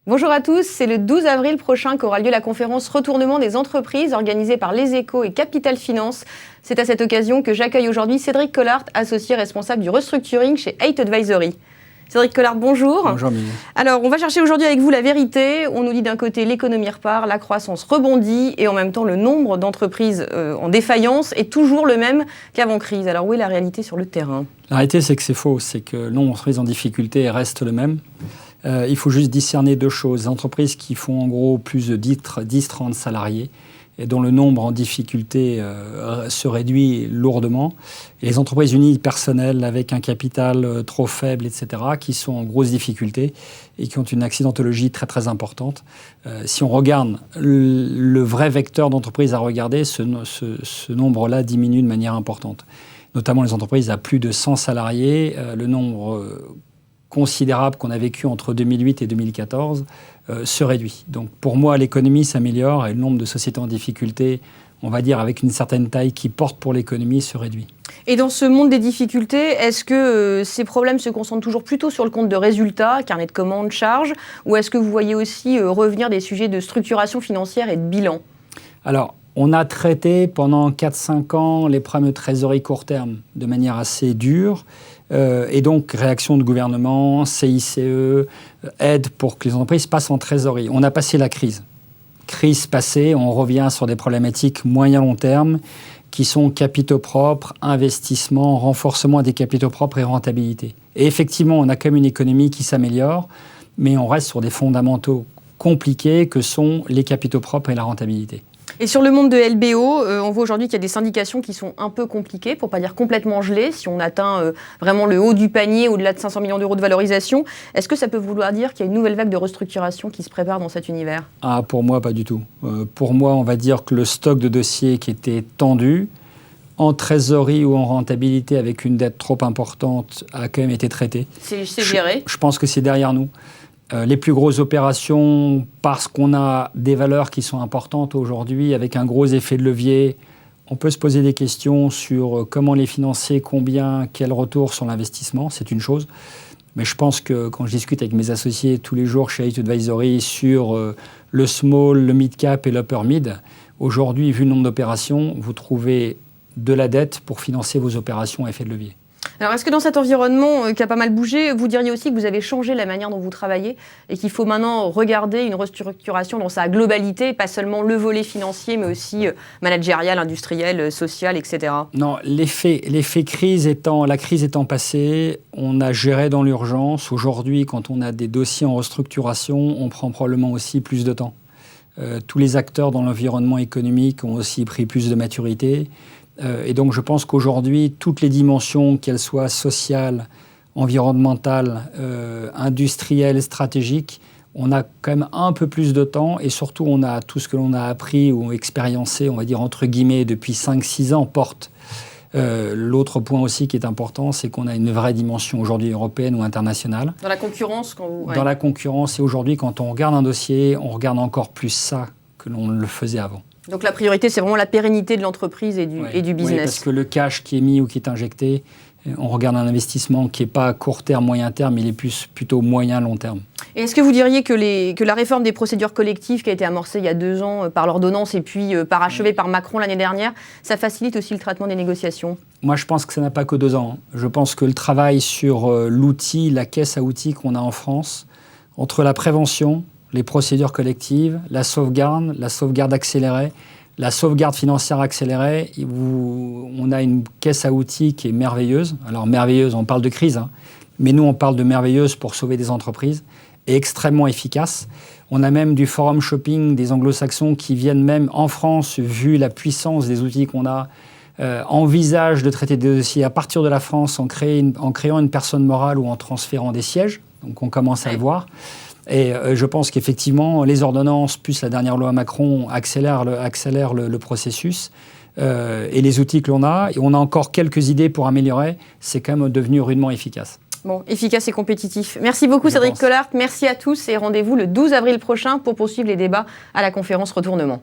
Bonjour à tous, c'est le 12 avril prochain qu'aura lieu la conférence Retournement des entreprises organisée par Les Échos et Capital Finance. C'est à cette occasion que j'accueille aujourd'hui Cédric Collard, associé responsable du restructuring chez Eight Advisory. Cédric Collard, bonjour. Bonjour Mimi. Alors, on va chercher aujourd'hui avec vous la vérité. On nous dit d'un côté l'économie repart, la croissance rebondit et en même temps le nombre d'entreprises en défaillance est toujours le même qu'avant-crise. Alors, où est la réalité sur le terrain ? La réalité, c'est que c'est faux. C'est que le nombre d'entreprises en difficulté reste le même. Il faut juste discerner deux choses. Les entreprises qui font en gros plus de 10-30 salariés et dont le nombre en difficulté se réduit lourdement. Et les entreprises unipersonnelles avec un capital trop faible, etc., qui sont en grosse difficulté et qui ont une accidentologie très très importante. Si on regarde le vrai vecteur d'entreprise à regarder, ce nombre-là diminue de manière importante. Notamment les entreprises à plus de 100 salariés, le nombre considérable qu'on a vécu entre 2008 et 2014 se réduit. Donc pour moi, l'économie s'améliore et le nombre de sociétés en difficulté, on va dire avec une certaine taille qui porte pour l'économie, se réduit. Et dans ce monde des difficultés, est-ce que ces problèmes se concentrent toujours plutôt sur le compte de résultats, carnet de commandes, charges, ou est-ce que vous voyez aussi revenir des sujets de structuration financière et de bilan ? Alors, on a traité pendant 4-5 ans les problèmes de trésorerie court terme de manière assez dure. Et donc, réaction de gouvernement, CICE, aide pour que les entreprises passent en trésorerie. On a passé la crise. Crise passée, on revient sur des problématiques moyen-long terme qui sont capitaux propres, investissement, renforcement des capitaux propres et rentabilité. Et effectivement, on a quand même une économie qui s'améliore, mais on reste sur des fondamentaux compliqués que sont les capitaux propres et la rentabilité. Et sur le monde de LBO, on voit aujourd'hui qu'il y a des syndications qui sont un peu compliquées, pour ne pas dire complètement gelées, si on atteint vraiment le haut du panier, au-delà de 500 millions d'euros de valorisation. Est-ce que ça peut vouloir dire qu'il y a une nouvelle vague de restructuration qui se prépare dans cet univers ? Ah, pour moi, pas du tout. Pour moi, on va dire que le stock de dossiers qui était tendu, en trésorerie ou en rentabilité avec une dette trop importante, a quand même été traité. C'est géré ? Je pense que c'est derrière nous. Les plus grosses opérations, parce qu'on a des valeurs qui sont importantes aujourd'hui, avec un gros effet de levier, on peut se poser des questions sur comment les financer, combien, quel retour sur l'investissement, c'est une chose. Mais je pense que quand je discute avec mes associés tous les jours chez Eight Advisory sur le small, le mid-cap et l'upper mid, aujourd'hui, vu le nombre d'opérations, vous trouvez de la dette pour financer vos opérations à effet de levier. Alors, est-ce que dans cet environnement qui a pas mal bougé, vous diriez aussi que vous avez changé la manière dont vous travaillez et qu'il faut maintenant regarder une restructuration dans sa globalité, pas seulement le volet financier, mais aussi managérial, industriel, social, etc. Non, l'effet crise la crise étant passée, on a géré dans l'urgence. Aujourd'hui, quand on a des dossiers en restructuration, on prend probablement aussi plus de temps. Tous les acteurs dans l'environnement économique ont aussi pris plus de maturité. Et donc, je pense qu'aujourd'hui, toutes les dimensions, qu'elles soient sociales, environnementales, industrielles, stratégiques, on a quand même un peu plus de temps et surtout, on a tout ce que l'on a appris ou expériencé, on va dire entre guillemets, depuis 5-6 ans porte. L'autre point aussi qui est important, c'est qu'on a une vraie dimension aujourd'hui européenne ou internationale. Dans la concurrence Dans la concurrence. Et aujourd'hui, quand on regarde un dossier, on regarde encore plus ça que l'on le faisait avant. Donc la priorité, c'est vraiment la pérennité de l'entreprise et du business. Oui, parce que le cash qui est mis ou qui est injecté, on regarde un investissement qui n'est pas à court terme, moyen terme, il est plutôt moyen, long terme. Et est-ce que vous diriez que la réforme des procédures collectives qui a été amorcée il y a 2 ans par l'ordonnance et puis parachevée par Macron l'année dernière, ça facilite aussi le traitement des négociations ? Moi, je pense que ça n'a pas que 2 ans. Je pense que le travail sur l'outil, la caisse à outils qu'on a en France, entre la prévention, les procédures collectives, la sauvegarde accélérée, la sauvegarde financière accélérée, on a une caisse à outils qui est merveilleuse. Alors merveilleuse, on parle de crise, mais nous on parle de merveilleuse pour sauver des entreprises, et extrêmement efficace. On a même du forum shopping des anglo-saxons qui viennent même en France, vu la puissance des outils qu'on a, envisagent de traiter des dossiers à partir de la France en créant une personne morale ou en transférant des sièges. Donc on commence à le voir. Et je pense qu'effectivement, les ordonnances, plus la dernière loi Macron, accélèrent le processus. Et les outils que l'on a, et on a encore quelques idées pour améliorer, c'est quand même devenu rudement efficace. Bon, efficace et compétitif. Merci beaucoup Cédric Collard, merci à tous et rendez-vous le 12 avril prochain pour poursuivre les débats à la conférence Retournement.